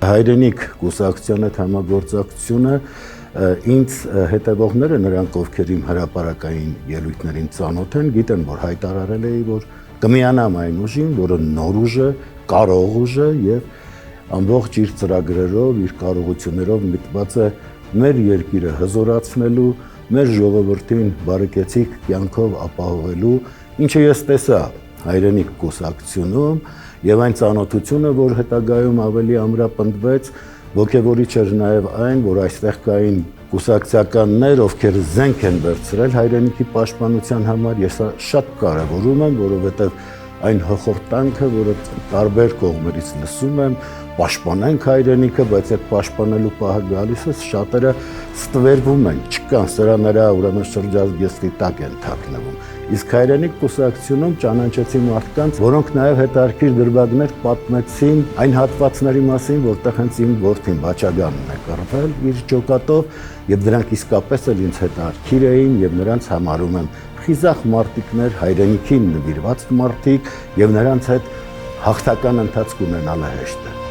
Հայրենիք կուսակցության հետ համագործակցությունը ինձ հետևողները, նրանք ովքեր իմ հրապարակային ելույթներին ծանոթ են, գիտեն, որ հայտարարել էի, որ կմիանամ այն ուժին, որը նոր ուժ է, կարող ուժ է եւ ամբողջ իր ծրագրերով, իր կարողություններով միտված է մեր երկիրը հզորացնելու, մեր ժողովրդին բարեկեցիկ կյանքով ապահովելու, ինչը ես տեսա հայրենիք կուսակցությունում եւ այն ծանոթությունը, որ հետագայում ավելի ամրապնդվեց, ոգևորիչ էր նաեւ այն, որ այստեղ կային կուսակցականներ, ովքեր զենք են վերցրել հայրենիքի պաշտպանության համար, ես շատ կարեւորում եմ, որովհետեւ այն հոխորտանքը, որը տարբեր կողմերից լսում եմ, պաշտպանենք հայրենիքը, բայց այդ պաշտպանելու պահը գալիս է, շատերը ստվերվում են, չկան, սրա նրա ուրեմն շրջազգեստի տակ են թաքնվում։ Իսկ հայրենիք կուսակցությունում ճանաչեցի մարդկանց, որոնք նաև հետարքիր դրվագներ պատմեցին այն հատվածների մասին, որտեղ հենց իմ որդին Բաչագանն է կռվել իր ջոկատով, եւ դրանք իսկապես էլ ինձ հետարքիր էին եւ նրանց համարում եմ խիզախ մարտիկներ, հայրենիքին նվիրված մարտիկ եւ նրանց հետ հաղթական ընթացք ունենալը հեշտ է։